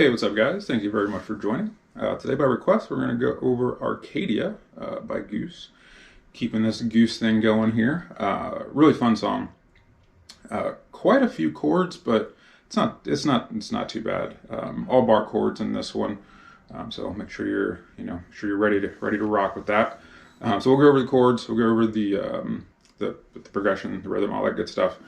Hey, what's up guys? Thank you very much for joining. Today by request, we're going to go over Arcadia by Goose. Keeping this Goose thing going here. Really fun song. Quite a few chords, but it's not too bad. All bar chords in this one. So make sure you're ready to rock with that. So we'll go over the chords, we'll go over the progression, the rhythm, all that good stuff.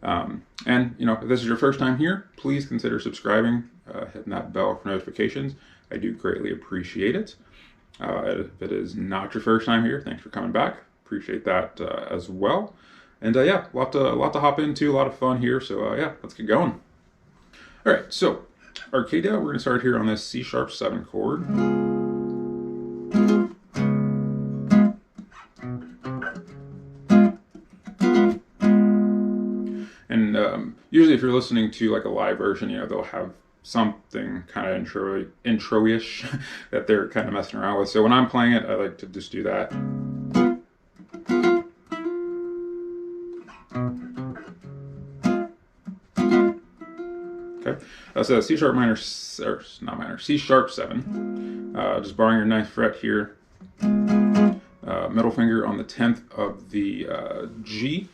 And if this is your first time here, please consider subscribing, hitting that bell for notifications. I do greatly appreciate it. If it is not your first time here, thanks for coming back. Appreciate that as well. And yeah, a lot to hop into, a lot of fun here. So yeah, let's get going. All right, so Arcadia, we're going to start here on this C#7 chord. And usually if you're listening to like a live version, they'll have something kind of intro-ish that they're kind of messing around with. So when I'm playing it, I like to just do that. Okay, so C#7, just borrowing your 9th fret here, middle finger on the 10th of the G,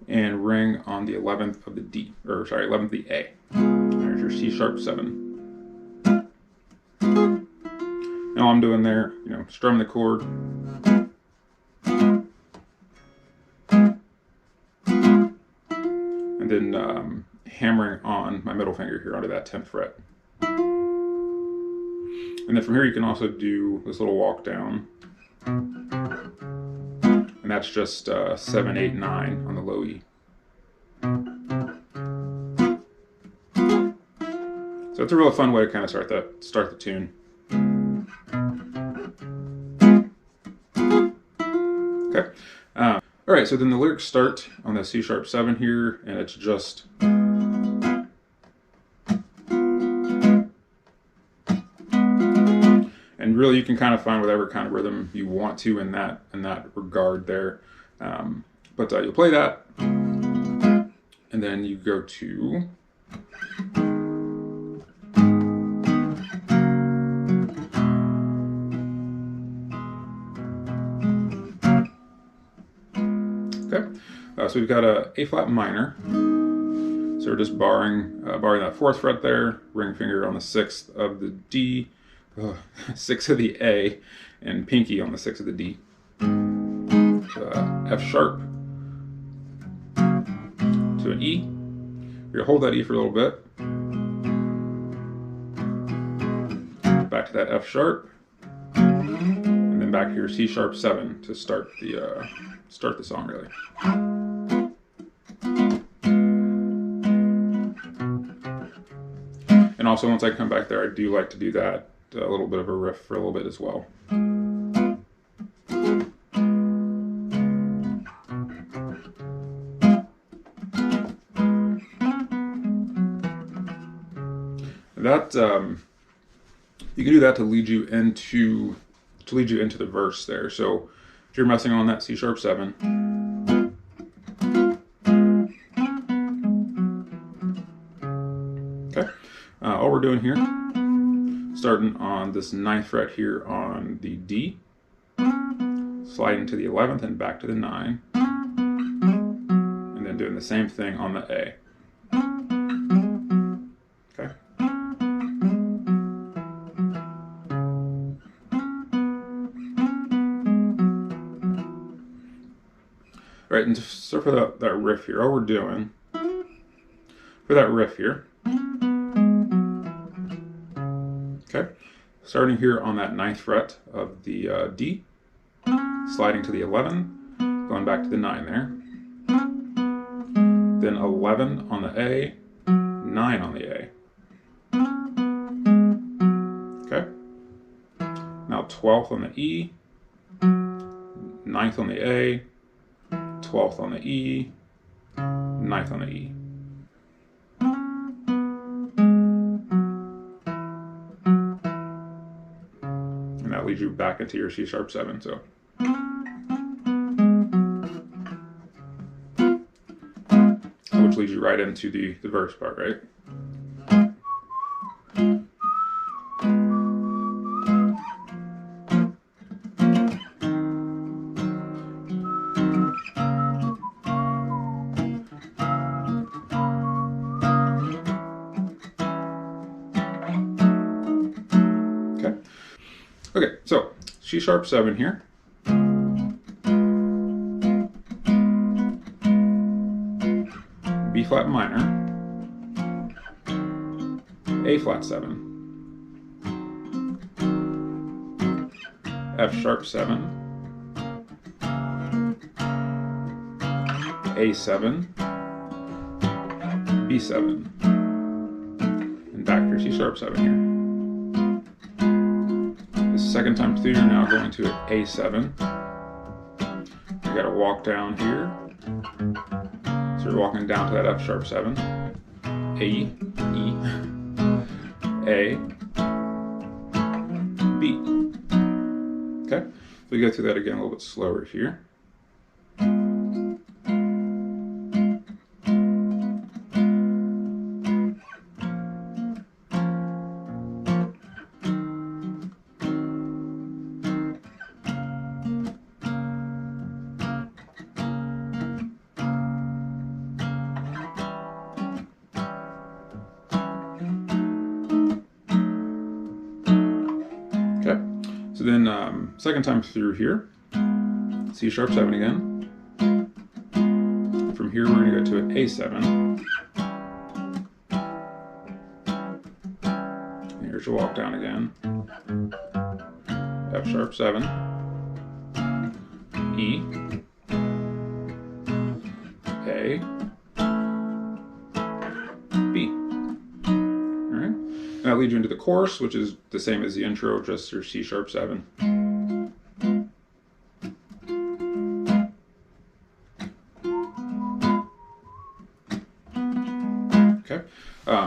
and ring on the 11th of the D, 11th of the A. There's your C#7. And all I'm doing there, strumming the chord. And then hammering on my middle finger here onto that 10th fret. And then from here you can also do this little walk down. And that's just 7, 8, 9 on the low E. So it's a real fun way to kind of start the tune. Okay. All right, so then the lyrics start on the C#7 here, and it's just and really you can kind of find whatever kind of rhythm you want to in that regard there. But you'll play that, and then you go to so we've got a A flat minor. So we're just borrowing that 4th fret there, ring finger on the 6th of the D, 6th of the A, and pinky on the 6th of the D. So, F sharp to an E. You're gonna hold that E for a little bit. Back to that F sharp, and then back to your C#7 to start the song really. And also once I come back there, I do like to do that, a little bit of a riff for a little bit as well. That you can do that to lead you into the verse there. So if you're messing on that C#7, okay, all we're doing here, starting on this 9th fret here on the D, sliding to the 11th and back to the 9, and then doing the same thing on the A. Okay. All right, and so for that riff here, all we're doing for that riff here, okay, starting here on that 9th fret of the D, sliding to the 11, going back to the 9 there, then 11 on the A, 9 on the A. Okay, now 12th on the E, 9th on the A, 12th on the E, 9th on the E. And that leads you back into your C#7. So which leads you right into the verse part, right? Okay, so C sharp 7 here. B flat minor. A flat 7. F sharp 7. A7. B7. And back to C sharp 7 here. The second time through, you're now going to A7. You gotta walk down here. So you're walking down to that F sharp 7. A, E, A, B. Okay, so we go through that again a little bit slower here. Okay, so then second time through here, C sharp 7 again. From here we're going to go to an A7. Here's your walk down again. F sharp 7. E. A. B. Alright. That leads you into the chorus, which is the same as the intro, just your C sharp 7. Okay,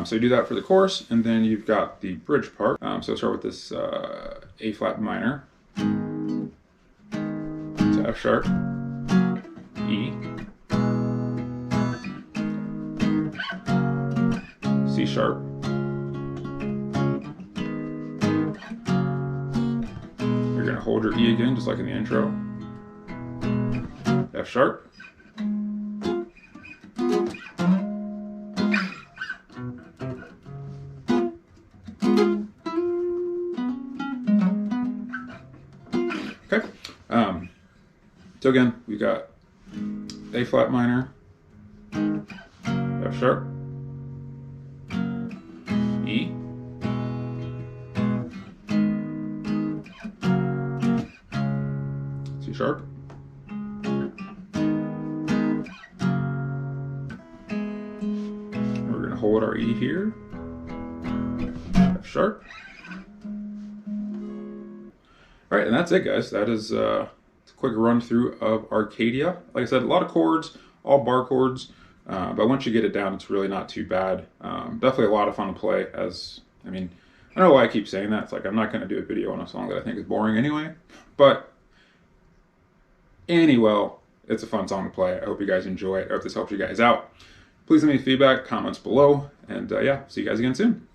so you do that for the chorus, and then you've got the bridge part. So start with this A flat minor to F sharp, E, C sharp, you're going to hold your E again, just like in the intro, F sharp, okay. So again, we got A flat minor, F sharp, E, C sharp, and we're going to hold our E here, F sharp. All right, and that's it, guys. That is a quick run through of Arcadia. Like I said, a lot of chords, all bar chords, but once you get it down, it's really not too bad. Definitely a lot of fun to play. I don't know why I keep saying that. It's like I'm not going to do a video on a song that I think is boring anyway. But anyway, it's a fun song to play. I hope you guys enjoy it. I hope this helps you guys out. Please leave me feedback, comments below, and yeah, see you guys again soon.